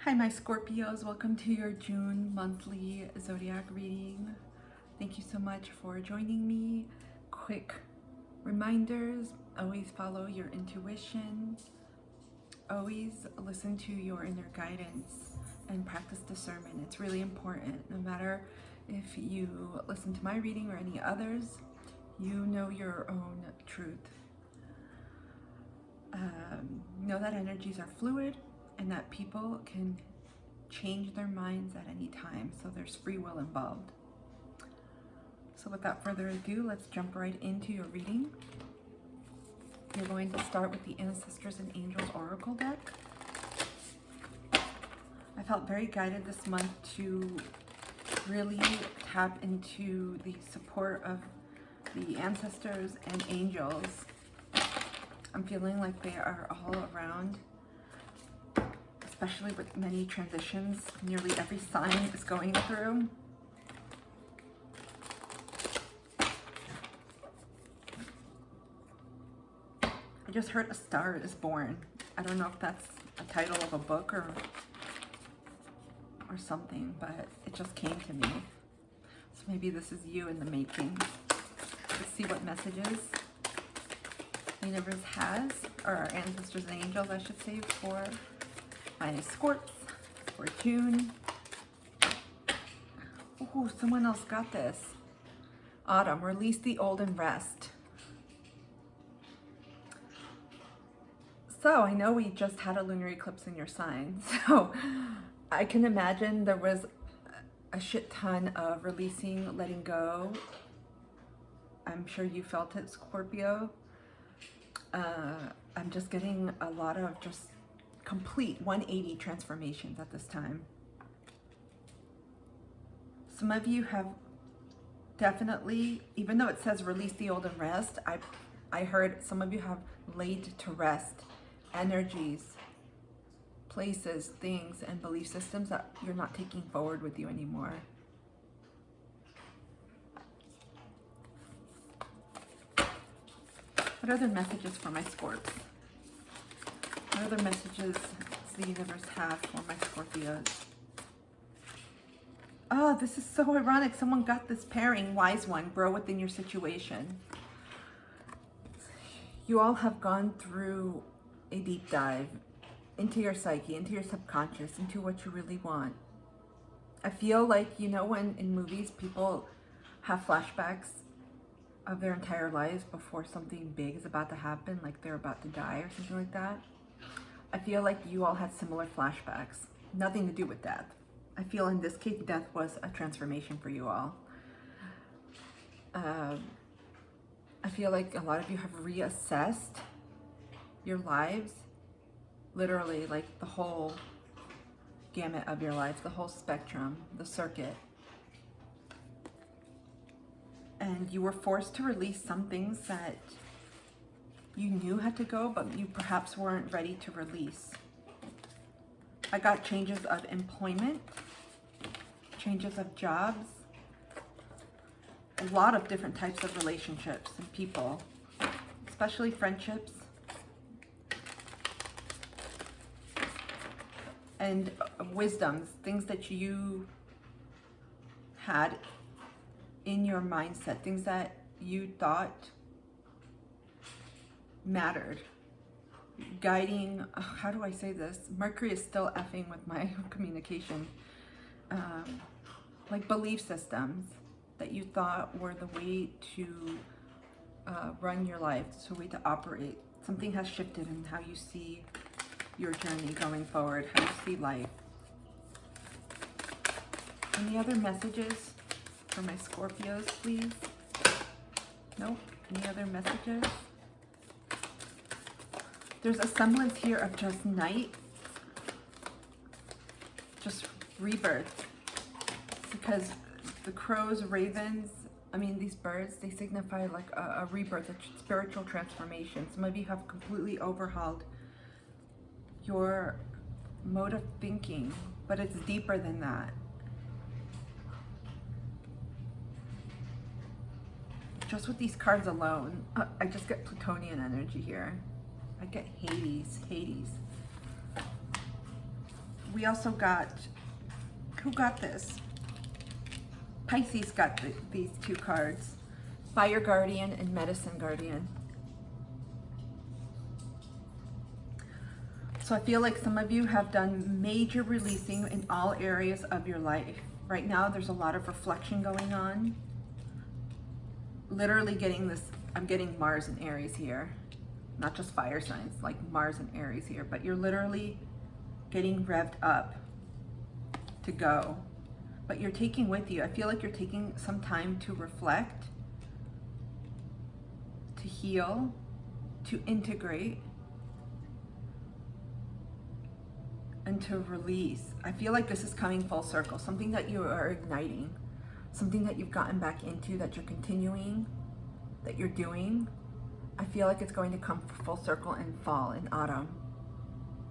Hi, my Scorpios. Welcome to your June monthly zodiac reading. Thank you so much for joining me. Quick reminders: always follow your intuition, always listen to your inner guidance, and practice discernment. It's really important. No matter if you listen to my reading or any others, you know your own truth. Know that energies are fluid and that people can change their minds at any time, so there's free will involved. So without further ado, let's jump right into your reading. You're going to start with the Ancestors and Angels Oracle deck. I felt very guided this month to really tap into the support of the ancestors and angels. I'm feeling like they are all around, especially with many transitions nearly every sign is going through. I just heard A Star is Born. I don't know if that's a title of a book or something, but it just came to me. So maybe this is you in the making. Let's see what messages the universe has, or our ancestors and angels, I should say, for my Scorps for June. Oh, someone else got this. Autumn, release the old and rest. So I know we just had a lunar eclipse in your sign, so I can imagine there was a shit ton of releasing, letting go. I'm sure you felt it, Scorpio. I'm just getting a lot of just complete 180 transformations at this time. Some of you have definitely, even though it says release the old and rest, I heard some of you have laid to rest energies, places, things, and belief systems that you're not taking forward with you anymore. What other messages for my Scorps? What other messages does the universe have for my Scorpios? Oh, this is so ironic. Someone got this pairing, wise one, grow within your situation. You all have gone through a deep dive into your psyche, into your subconscious, into what you really want. I feel like, you know, when in movies people have flashbacks of their entire lives before something big is about to happen, like they're about to die or something like that. I feel like you all had similar flashbacks. Nothing to do with death. I feel in this case, death was a transformation for you all. I feel like a lot of you have reassessed your lives, literally like the whole gamut of your life, the whole spectrum, the circuit. And you were forced to release some things that you knew had to go, but you perhaps weren't ready to release. I got changes of employment, changes of jobs, a lot of different types of relationships and people, especially friendships, and wisdoms, things that you had in your mindset, things that you thought mattered. Guiding, how do I say this? Mercury is still effing with my communication. Like belief systems that you thought were the way to run your life, the way to operate. Something has shifted in how you see your journey going forward, how you see life. Any other messages for my Scorpios, please? Nope. Any other messages? There's a semblance here of just night, just rebirth, because the crows, ravens, I mean, these birds, they signify like a rebirth, a spiritual transformation. Some of you have completely overhauled your mode of thinking, but it's deeper than that. Just with these cards alone, I just get Plutonian energy here. I get Hades. we also got, who got this? Pisces got these two cards. Fire Guardian and Medicine Guardian. So I feel like some of you have done major releasing in all areas of your life. Right now, there's a lot of reflection going on. Literally getting this, I'm getting Mars and Aries here. Not just fire signs, like Mars and Aries here, but you're literally getting revved up to go. But you're taking with you, I feel like you're taking some time to reflect, to heal, to integrate, and to release. I feel like this is coming full circle, something that you are igniting, something that you've gotten back into, that you're continuing, that you're doing. I feel like it's going to come full circle in fall, in autumn.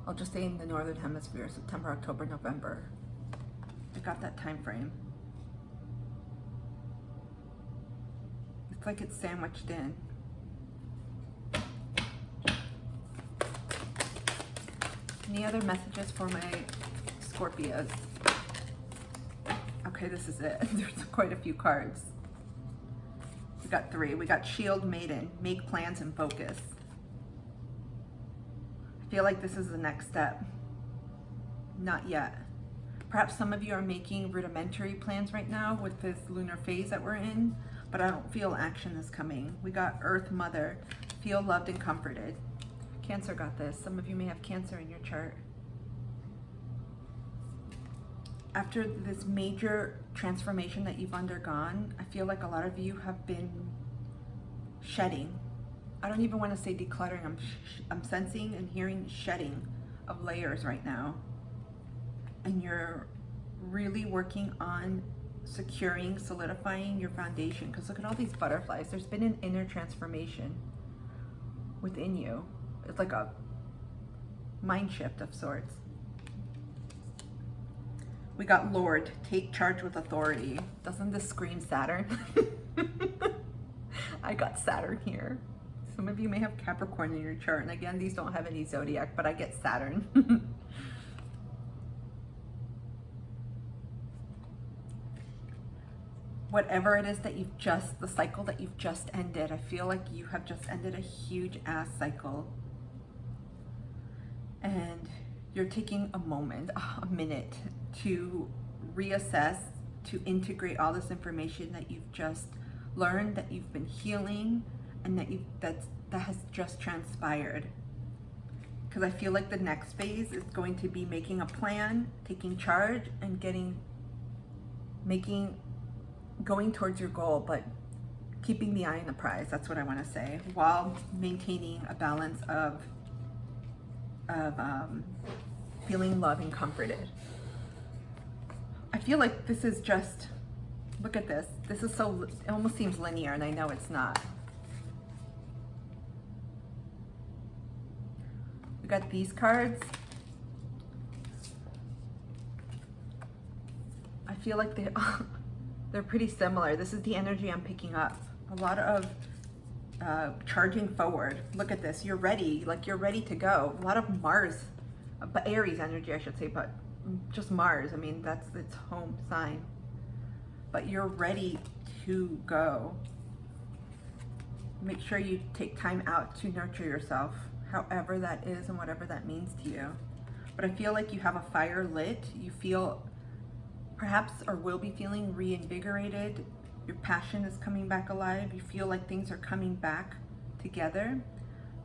I'll just say in the Northern Hemisphere, September, October, November. I got that time frame. It's like it's sandwiched in. Any other messages for my Scorpios? Okay, this is it. There's quite a few cards. We got 3. We got Shield Maiden, make plans and focus. I feel like this is the next step. Not yet. Perhaps some of you are making rudimentary plans right now with this lunar phase that we're in, but I don't feel action is coming. We got Earth Mother, feel loved and comforted. Cancer got this. Some of you may have Cancer in your chart. After this major transformation that you've undergone, I feel like a lot of you have been shedding. I don't even want to say decluttering. I'm sensing and hearing shedding of layers right now. And you're really working on securing, solidifying your foundation. Because look at all these butterflies. There's been an inner transformation within you. It's like a mind shift of sorts. We got Lord, take charge with authority. Doesn't this scream Saturn? I got Saturn here. Some of you may have Capricorn in your chart. And again, these don't have any zodiac, but I get Saturn. Whatever it is that you've just, the cycle that you've just ended, I feel like you have just ended a huge ass cycle. And you're taking a moment, a minute to reassess, to integrate all this information that you've just learned, that you've been healing, and that has just transpired. Because I feel like the next phase is going to be making a plan, taking charge, and going towards your goal, but keeping the eye on the prize. That's what I want to say, while maintaining a balance of feeling loved and comforted. I feel like this is just, look at this. This is so, it almost seems linear, and I know it's not. We got these cards. I feel like they're pretty similar. This is the energy I'm picking up. A lot of charging forward. Look at this. You're ready. Like, you're ready to go. A lot of Mars, but Aries energy, I should say, but just Mars. I mean, that's its home sign. But you're ready to go. Make sure you take time out to nurture yourself, however that is and whatever that means to you. But I feel like you have a fire lit. You feel perhaps, or will be feeling, reinvigorated. Your passion is coming back alive. You feel like things are coming back together,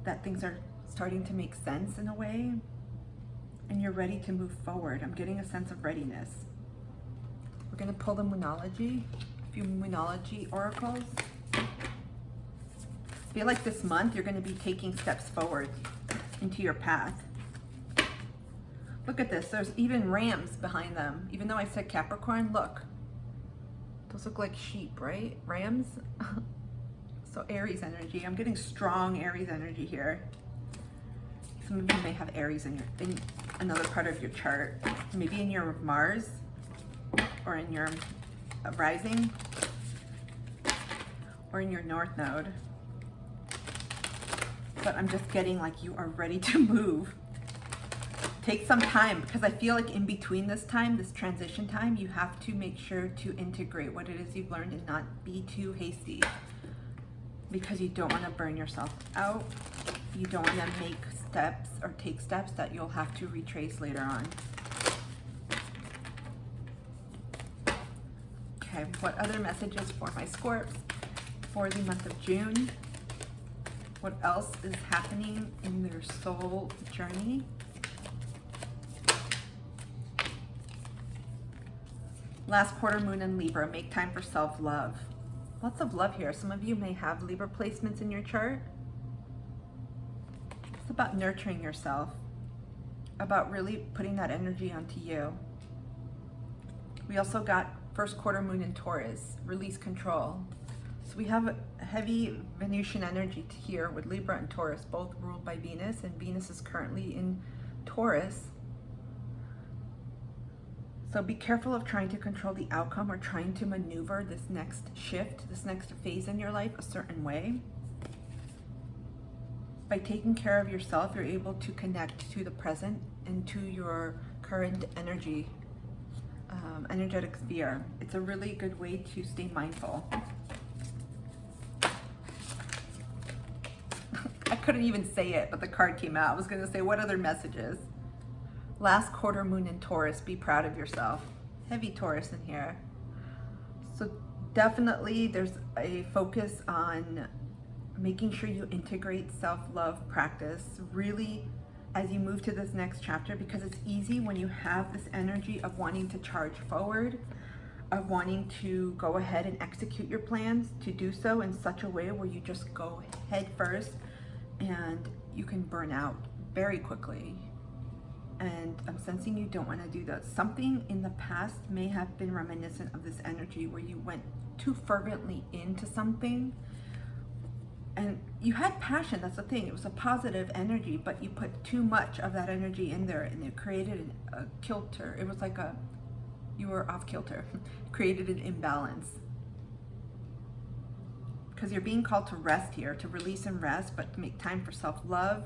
that things are starting to make sense in a way, and you're ready to move forward. I'm getting a sense of readiness. We're going to pull the Moonology, a few Moonology oracles. I feel like this month you're going to be taking steps forward into your path. Look at this. There's even rams behind them. Even though I said Capricorn, look. Those look like sheep, right? Rams? So Aries energy. I'm getting strong Aries energy here. Some of you may have Aries in another part of your chart. Maybe in your Mars or in your rising or in your North Node. But I'm just getting like you are ready to move. Take some time, because I feel like in between this time, this transition time, you have to make sure to integrate what it is you've learned and not be too hasty, because you don't want to burn yourself out. You don't want to make steps or take steps that you'll have to retrace later on. Okay, what other messages for my Scorps for the month of June? What else is happening in their soul journey? Last quarter moon in Libra, make time for self-love. Lots of love here. Some of you may have Libra placements in your chart. It's about nurturing yourself, about really putting that energy onto you. We also got first quarter moon in Taurus, release control. So we have a heavy Venusian energy here with Libra and Taurus, both ruled by Venus, and Venus is currently in Taurus. So be careful of trying to control the outcome or trying to maneuver this next shift, this next phase in your life a certain way. By taking care of yourself, you're able to connect to the present and to your current energy, energetic sphere. It's a really good way to stay mindful. I couldn't even say it, but the card came out. I was going to say, what other messages? Last quarter moon in Taurus, be proud of yourself. Heavy Taurus in here. So definitely there's a focus on making sure you integrate self-love practice really as you move to this next chapter, because it's easy when you have this energy of wanting to charge forward, of wanting to go ahead and execute your plans, to do so in such a way where you just go head first and you can burn out very quickly. And I'm sensing you don't want to do that. Something in the past may have been reminiscent of this energy where you went too fervently into something and you had passion. That's the thing. It was a positive energy, but you put too much of that energy in there and it created a kilter. It was like you were off kilter. Created an imbalance. Because you're being called to rest here, to release and rest, but to make time for self-love,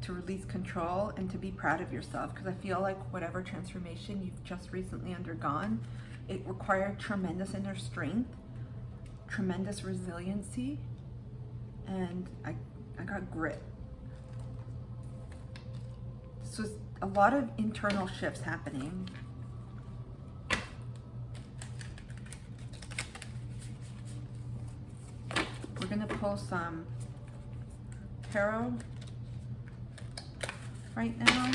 to release control, and to be proud of yourself. Because I feel like whatever transformation you've just recently undergone, it required tremendous inner strength, tremendous resiliency, and I got grit. So a lot of internal shifts happening. We're gonna pull some tarot right now.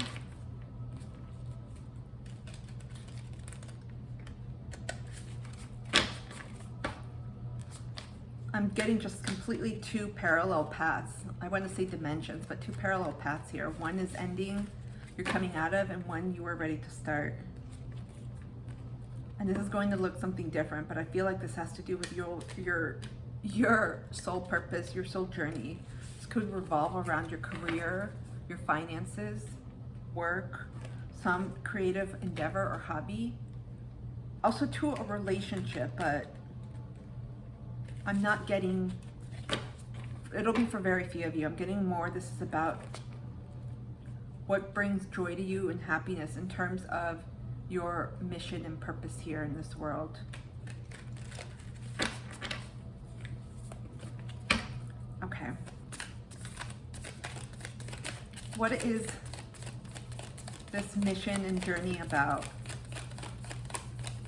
I'm getting just completely two parallel paths. I want to say dimensions, but two parallel paths here. One is ending, you're coming out of, and one you are ready to start. And this is going to look something different, but I feel like this has to do with your soul purpose, your soul journey. This could revolve around your career, your finances, work, some creative endeavor or hobby. Also to a relationship, but I'm not getting, it'll be for very few of you. I'm getting more, this is about what brings joy to you and happiness in terms of your mission and purpose here in this world. Okay. What is this mission and journey about?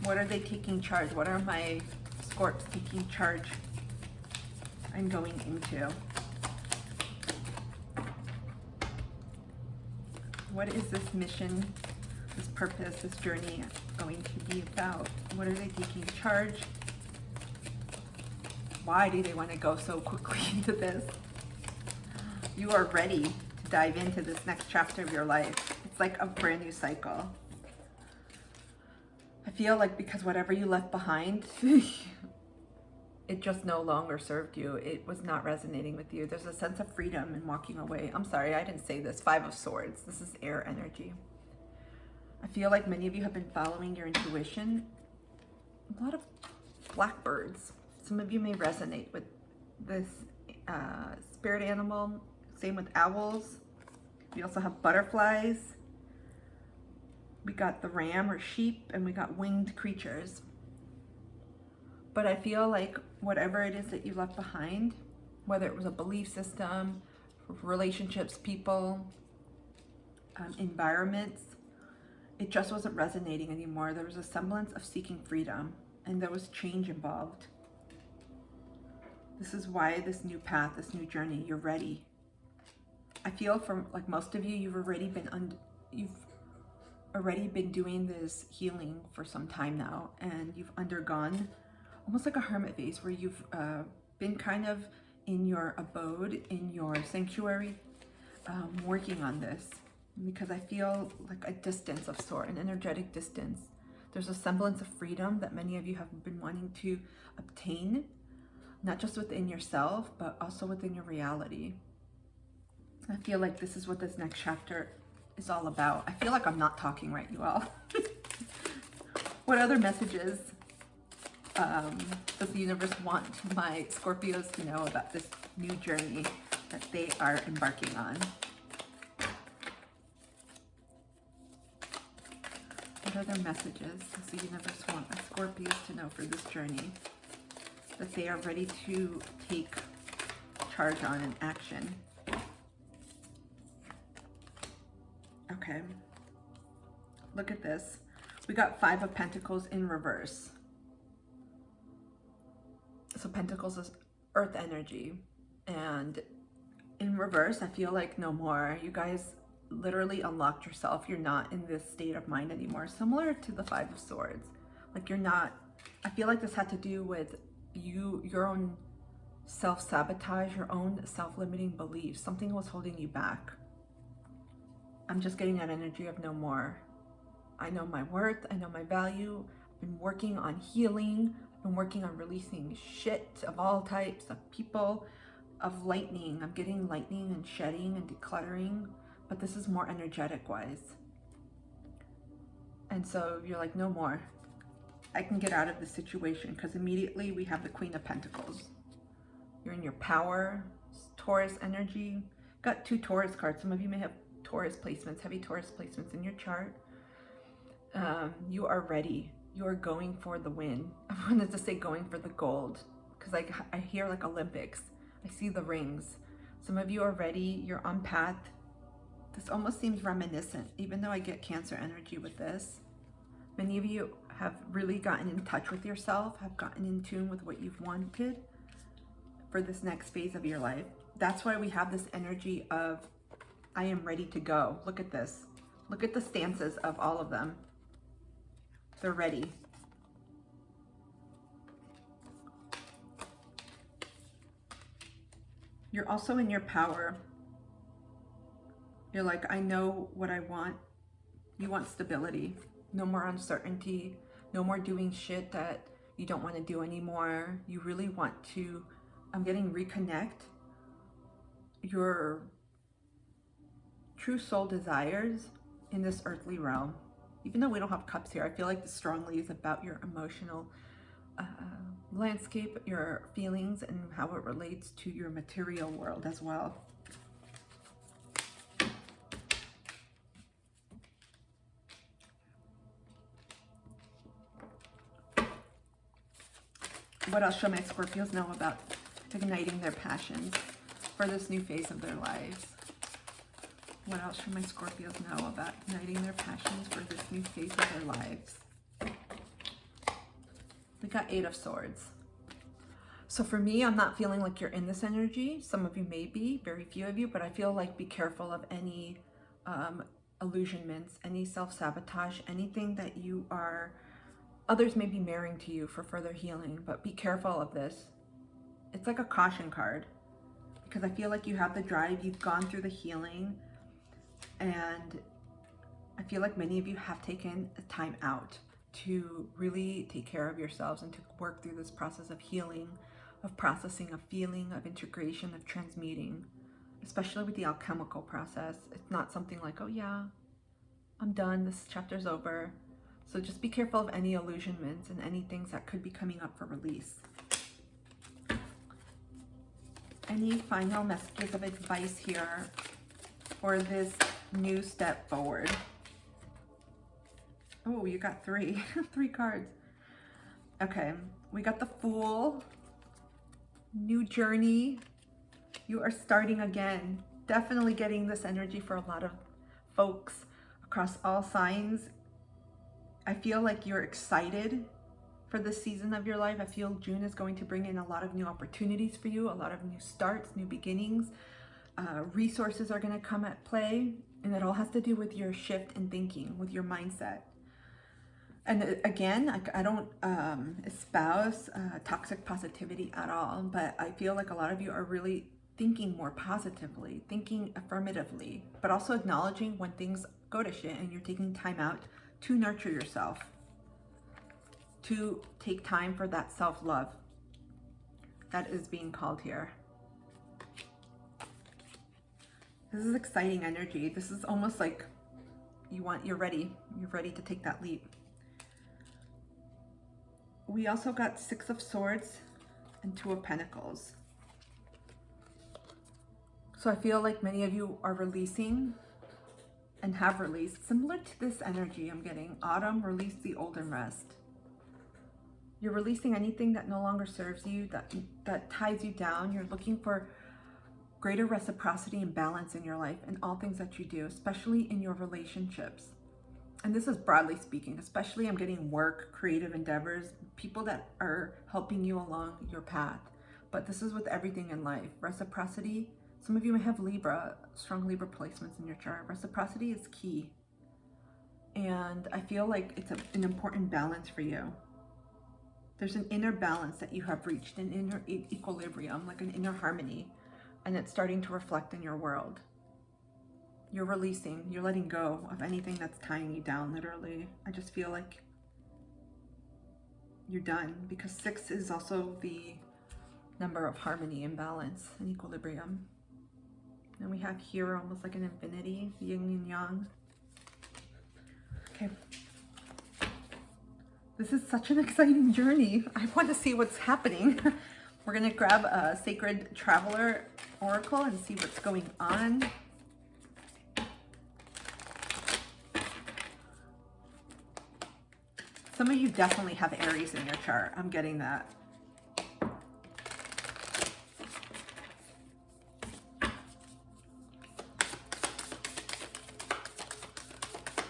What are they taking charge? What are my Scorps taking charge and going into? What is this mission, this purpose, this journey going to be about? What are they taking charge? Why do they want to go so quickly into this? You are ready to dive into this next chapter of your life. It's like a brand new cycle. I feel like because whatever you left behind, it just no longer served you. It was not resonating with you. There's a sense of freedom in walking away. I'm sorry, I didn't say this. 5 of Swords. This is air energy. I feel like many of you have been following your intuition. A lot of blackbirds. Some of you may resonate with this spirit animal. Same with owls. We also have butterflies. We got the ram or sheep, and we got winged creatures. But I feel like whatever it is that you left behind, whether it was a belief system, relationships, people, environments, it just wasn't resonating anymore. There was a semblance of seeking freedom, and there was change involved. This is why this new path, this new journey, you're ready. I feel from like most of you, you've already been doing this healing for some time now, and you've undergone almost like a hermit phase where you've been kind of in your abode, in your sanctuary, working on this, because I feel like a distance of sort, an energetic distance. There's a semblance of freedom that many of you have been wanting to obtain, not just within yourself, but also within your reality. I feel like this is what this next chapter is all about. I feel like I'm not talking right, you all. What other messages does the universe want my Scorpios to know about this new journey that they are embarking on? What other messages does the universe want my Scorpios to know for this journey that they are ready to take charge on in action? Okay, look at this. We got 5 of Pentacles in reverse. So Pentacles is earth energy, and in reverse, I feel like no more. You guys literally unlocked yourself. You're not in this state of mind anymore, similar to the 5 of Swords. Like you're not, I feel like this had to do with your own self-sabotage, your own self-limiting beliefs. Something was holding you back. I'm just getting that energy of no more. I know my worth, I know my value. I've been working on healing. I've been working on releasing shit of all types, of people, of lightning. I'm getting lightning and shedding and decluttering, but this is more energetic wise. And so you're like, no more. I can get out of this situation, because immediately we have the Queen of Pentacles. You're in your power, Taurus energy. Got 2 Taurus cards. Some of you may have Taurus placements, heavy Taurus placements in your chart. You are ready. You are going for the win. I wanted to say going for the gold, because I hear like Olympics. I see the rings. Some of you are ready. You're on path. This almost seems reminiscent, even though I get Cancer energy with this. Many of you have really gotten in touch with yourself, have gotten in tune with what you've wanted for this next phase of your life. That's why we have this energy of, I am ready to go. Look at this. Look at the stances of all of them. They're ready. You're also in your power. You're like, I know what I want. You want stability. No more uncertainty. No more doing shit that you don't want to do anymore. You really want to, I'm getting reconnect your true soul desires in this earthly realm. Even though we don't have cups here, I feel like this strongly is about your emotional landscape, your feelings, and how it relates to your material world as well. What else should my Scorpios know about igniting their passions for this new phase of their lives? What else should my Scorpios know about igniting their passions for this new phase of their lives? We got 8 of Swords. So for me, I'm not feeling like you're in this energy. Some of you may be, very few of you, but I feel like be careful of any illusionments, any self-sabotage, anything that you are, others may be mirroring to you for further healing, but be careful of this. It's like a caution card, because I feel like you have the drive, you've gone through the healing, and I feel like many of you have taken a time out to really take care of yourselves and to work through this process of healing, of processing, of feeling, of integration, of transmuting, especially with the alchemical process. It's not something like, oh yeah, I'm done, this chapter's over. So just be careful of any illusionments and any things that could be coming up for release. Any final messages of advice here for this new step forward? Oh, you got three, three cards. Okay, we got the Fool, new journey. You are starting again. Definitely getting this energy for a lot of folks across all signs. I feel like you're excited for this season of your life. I feel June is going to bring in a lot of new opportunities for you, a lot of new starts, new beginnings. Resources are going to come at play, and it all has to do with your shift in thinking, with your mindset. And again, I don't espouse toxic positivity at all, but I feel like a lot of you are really thinking more positively, thinking affirmatively, but also acknowledging when things go to shit and you're taking time out to nurture yourself, to take time for that self-love that is being called here. This is exciting energy. This is almost like you're ready to take that leap. We also got Six of Swords and Two of Pentacles. So I feel like many of you are releasing and have released. Similar to this energy I'm getting. Autumn, release the old and rest. You're releasing anything that no longer serves you, that ties you down. You're looking for greater reciprocity and balance in your life and all things that you do, especially in your relationships. And this is broadly speaking, especially I'm getting work, creative endeavors, people that are helping you along your path. But this is with everything in life. Reciprocity. Some of you may have Libra, strong Libra placements in your chart. Reciprocity is key. And I feel like it's an important balance for you. There's an inner balance that you have reached, an inner equilibrium, like an inner harmony. And it's starting to reflect in your world. You're releasing, you're letting go of anything that's tying you down, literally. I just feel like you're done, because 6 is also the number of harmony and balance and equilibrium. And we have here almost like an infinity, yin and yang. Okay. This is such an exciting journey. I want to see what's happening. We're going to grab a Sacred Traveler Oracle and see what's going on. Some of you definitely have Aries in your chart. I'm getting that.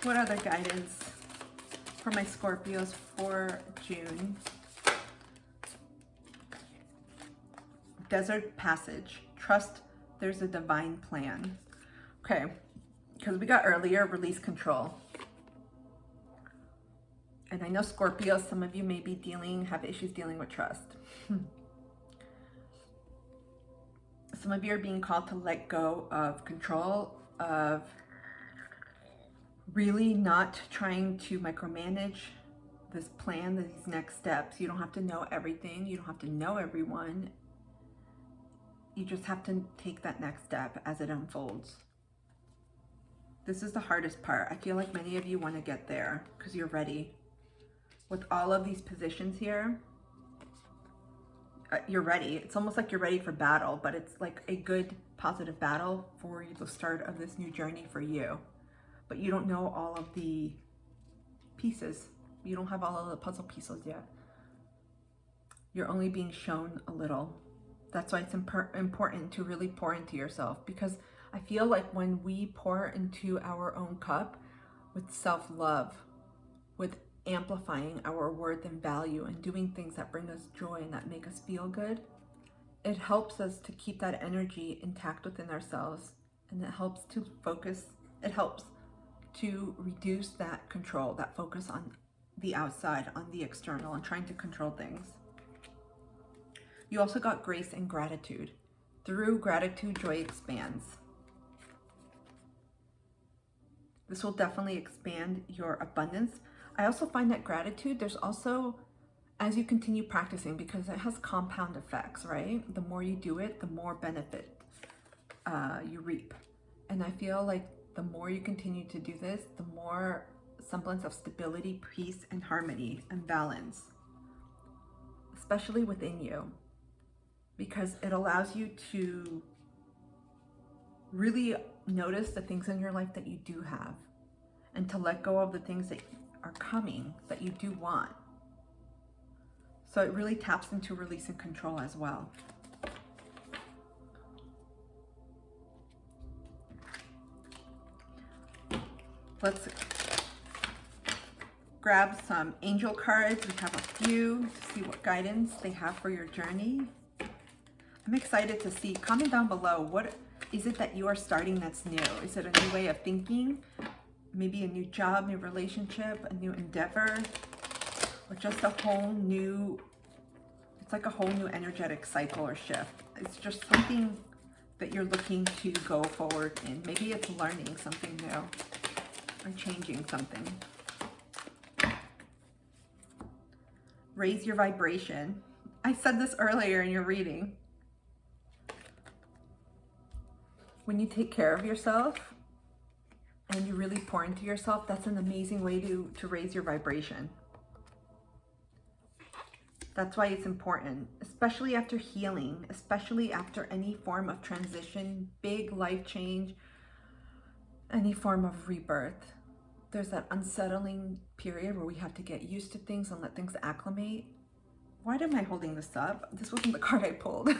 What other guidance for my Scorpios for June? Desert Passage. Trust there's a divine plan. Okay, because we got earlier, release control. And I know Scorpio, some of you may be have issues dealing with trust. Some of you are being called to let go of control, of really not trying to micromanage this plan, these next steps. You don't have to know everything. You don't have to know everyone. You just have to take that next step as it unfolds. This is the hardest part. I feel like many of you want to get there because you're ready. With all of these positions here, you're ready. It's almost like you're ready for battle, but it's like a good, positive battle for the start of this new journey for you. But you don't know all of the pieces. You don't have all of the puzzle pieces yet. You're only being shown a little. That's why it's important to really pour into yourself, because I feel like when we pour into our own cup with self-love, with amplifying our worth and value and doing things that bring us joy and that make us feel good, it helps us to keep that energy intact within ourselves, and it helps to focus, it helps to reduce that control, that focus on the outside, on the external, and trying to control things. You also got grace and gratitude. Through gratitude, joy expands. This will definitely expand your abundance. I also find that gratitude, there's also, as you continue practicing, because it has compound effects, right? The more you do it, the more benefit you reap. And I feel like the more you continue to do this, the more semblance of stability, peace, and harmony and balance, especially within you, because it allows you to really notice the things in your life that you do have, and to let go of the things that are coming that you do want. So it really taps into release and control as well. Let's grab some angel cards. We have a few to see what guidance they have for your journey. I'm excited to see. Comment down below, what is it that you are starting that's new? Is it a new way of thinking? Maybe a new job, new relationship, a new endeavor, or just a whole new, it's like a whole new energetic cycle or shift. It's just something that you're looking to go forward in. Maybe it's learning something new or changing something. Raise your vibration. I said this earlier in your reading. When you take care of yourself and you really pour into yourself, that's an amazing way to raise your vibration. That's why it's important, especially after healing, especially after any form of transition, big life change, any form of rebirth. There's that unsettling period where we have to get used to things and let things acclimate. Why am I holding this up? This wasn't the card I pulled.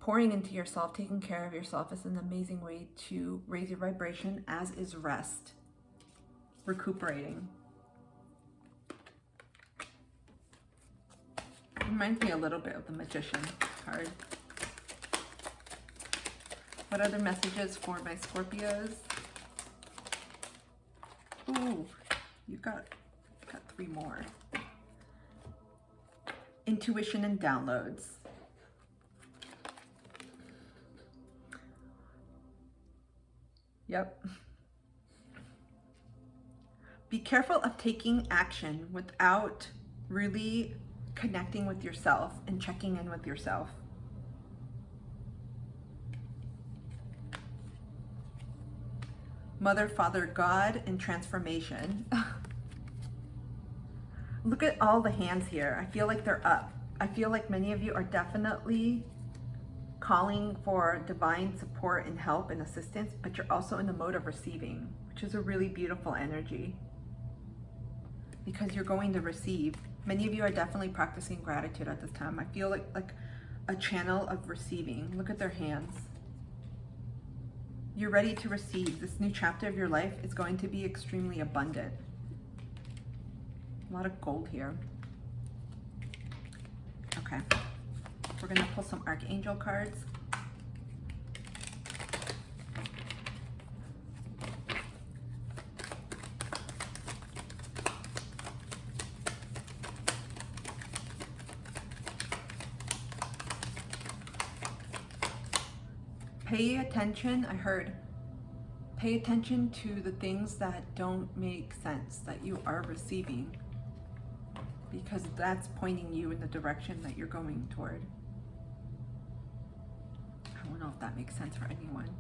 Pouring into yourself, taking care of yourself is an amazing way to raise your vibration, as is rest, recuperating. Reminds me a little bit of the Magician card. What other messages for my Scorpios? Ooh, you got 3 more. Intuition and downloads. Yep. Be careful of taking action without really connecting with yourself and checking in with yourself. Mother, Father, God, and transformation. Look at all the hands here. I feel like they're up. I feel like many of you are definitely calling for divine support and help and assistance, but you're also in the mode of receiving, which is a really beautiful energy because you're going to receive. Many of you are definitely practicing gratitude at this time. I feel like a channel of receiving. Look at their hands. You're ready to receive. This new chapter of your life is going to be extremely abundant. A lot of gold here. Okay. We're going to pull some Archangel cards. Pay attention, I heard. Pay attention to the things that don't make sense, that you are receiving, because that's pointing you in the direction that you're going toward. I don't know if that makes sense for anyone.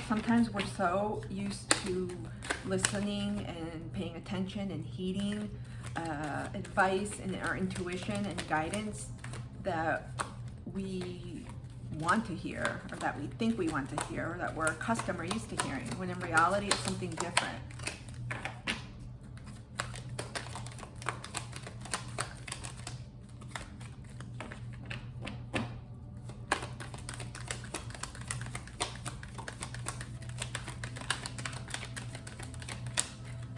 Sometimes we're so used to listening and paying attention and heeding advice and our intuition and guidance that we want to hear, or that we think we want to hear, or that we're accustomed or used to hearing, when in reality it's something different.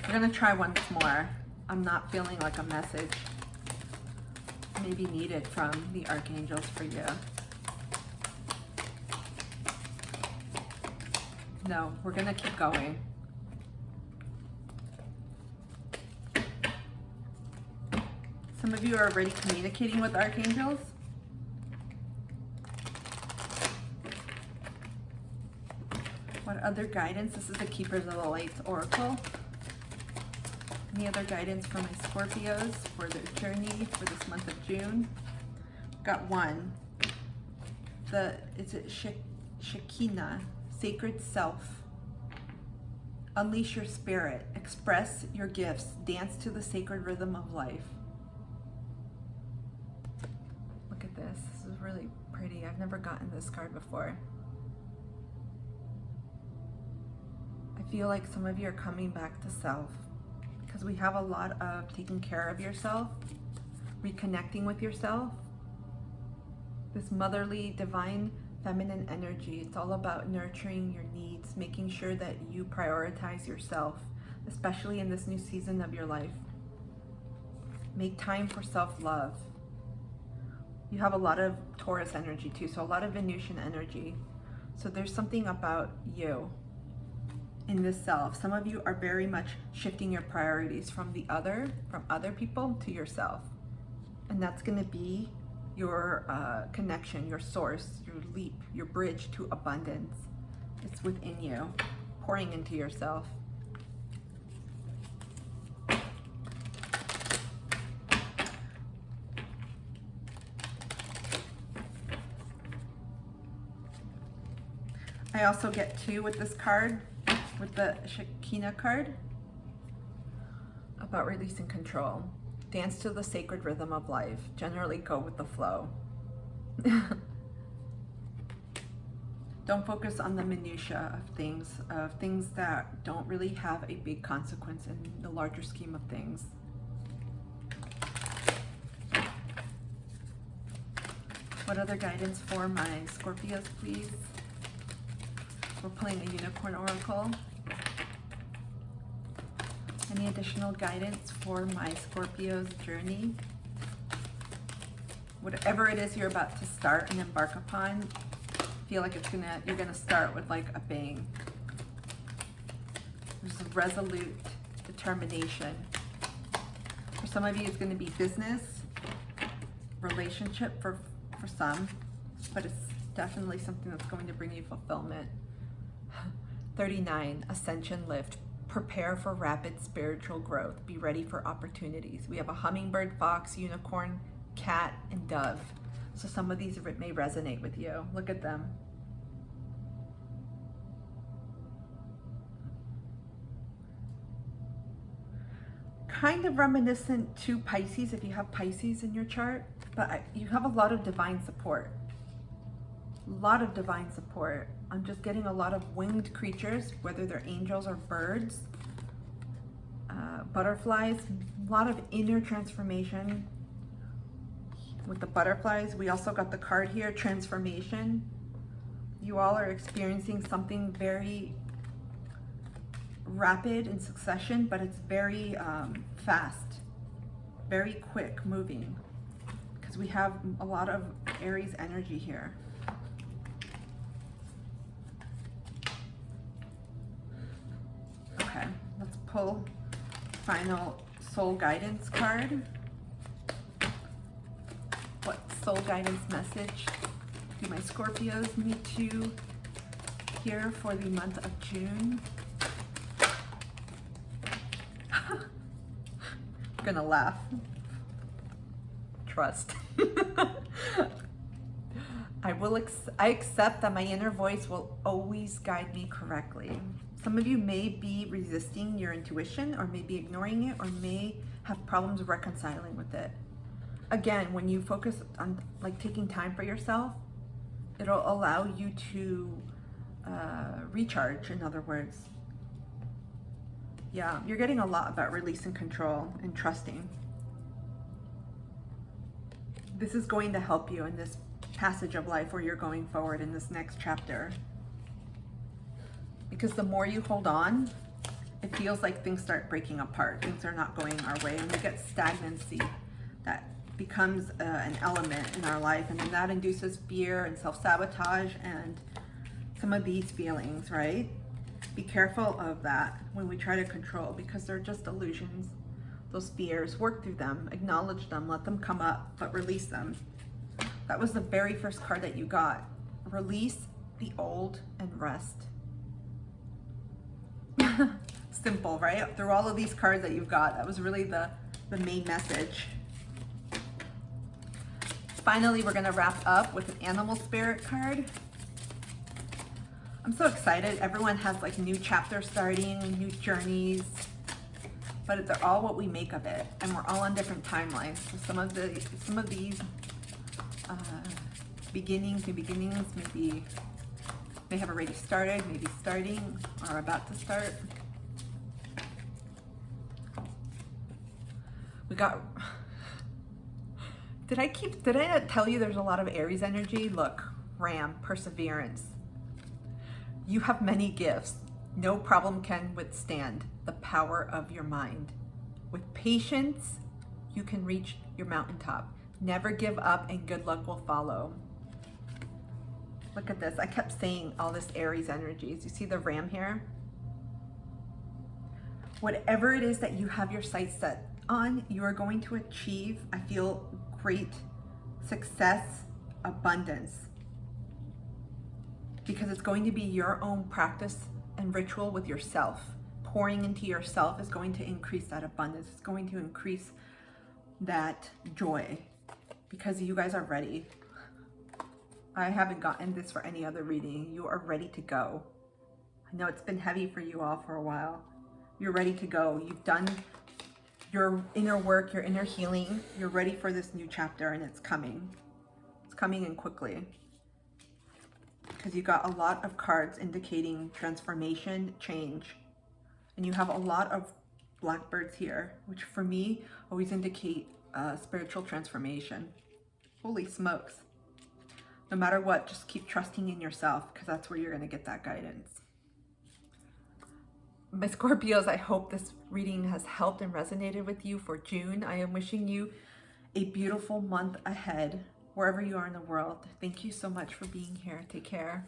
I'm gonna try once more. I'm not feeling like a message may be needed from the archangels for you. No, we're gonna keep going. Some of you are already communicating with archangels. What other guidance? This is the Keepers of the Lights Oracle. Any other guidance for my Scorpios for their journey for this month of June? Got one. Is it Shekinah? Sacred self. Unleash your spirit. Express your gifts. Dance to the sacred rhythm of life. Look at this. This is really pretty. I've never gotten this card before. I feel like some of you are coming back to self, because we have a lot of taking care of yourself, reconnecting with yourself. This motherly, divine, feminine energy, it's all about nurturing your needs, making sure that you prioritize yourself, especially in this new season of your life. Make time for self-love. You have a lot of Taurus energy too, so a lot of Venusian energy. So there's something about you in this self. Some of you are very much shifting your priorities from other people to yourself. And that's going to be your connection, your source, your leap, your bridge to abundance. It's within you, pouring into yourself. I also get 2 with this card, with the Shekinah card, about releasing control. Dance to the sacred rhythm of life. Generally go with the flow. Don't focus on the minutiae of things that don't really have a big consequence in the larger scheme of things. What other guidance for my Scorpios, please? We're playing a unicorn oracle. Any additional guidance for my Scorpio's journey? Whatever it is you're about to start and embark upon, feel like you're gonna start with like a bang. There's a resolute determination. For some of you, it's gonna be business, relationship for some, but it's definitely something that's going to bring you fulfillment. 39, ascension lift. Prepare for rapid spiritual growth. Be ready for opportunities. We have a hummingbird, fox, unicorn, cat, and dove. So some of these may resonate with you. Look at them. Kind of reminiscent to Pisces, if you have Pisces in your chart, but you have a lot of divine support. A lot of divine support. I'm just getting a lot of winged creatures, whether they're angels or birds, butterflies, a lot of inner transformation with the butterflies. We also got the card here, transformation. You all are experiencing something very rapid in succession, but it's very fast, very quick moving, because we have a lot of Aries energy here. Okay, let's pull final soul guidance card. What soul guidance message do my Scorpios need to hear for the month of June? I'm gonna laugh. Trust. I accept that my inner voice will always guide me correctly. Some of you may be resisting your intuition, or may be ignoring it, or may have problems reconciling with it. Again, when you focus on like taking time for yourself, it'll allow you to recharge, in other words. Yeah, you're getting a lot about releasing control and trusting. This is going to help you in this passage of life where you're going forward in this next chapter. Because the more you hold on, it feels like things start breaking apart. Things are not going our way, and we get stagnancy that becomes an element in our life, and then that induces fear and self-sabotage and some of these feelings, right? Be careful of that when we try to control, because they're just illusions. Those fears, work through them, acknowledge them, let them come up, but release them. That was the very first card that you got. Release the old and rest. Simple, right? Through all of these cards that you've got, that was really the main message. Finally, we're gonna wrap up with an animal spirit card. I'm so excited. Everyone has like new chapters starting, new journeys, but they're all what we make of it, and we're all on different timelines. So some of these beginnings may be They have already started, maybe starting, or about to start. We got, did I not tell you there's a lot of Aries energy? Look, Ram, perseverance. You have many gifts. No problem can withstand the power of your mind. With patience, you can reach your mountaintop. Never give up and good luck will follow. Look at this. I kept saying all this Aries energies. You see the Ram here? Whatever it is that you have your sights set on, you are going to achieve, I feel, great success, abundance. Because it's going to be your own practice and ritual with yourself. Pouring into yourself is going to increase that abundance. It's going to increase that joy because you guys are ready. I haven't gotten this for any other reading. You are ready to go. I know it's been heavy for you all for a while. You're ready to go. You've done your inner work, your inner healing. You're ready for this new chapter and it's coming. It's coming in quickly. Because you got a lot of cards indicating transformation, change. And you have a lot of blackbirds here, which for me always indicate spiritual transformation. Holy smokes. No matter what, just keep trusting in yourself because that's where you're going to get that guidance. My Scorpios, I hope this reading has helped and resonated with you for June. I am wishing you a beautiful month ahead, wherever you are in the world. Thank you so much for being here. Take care.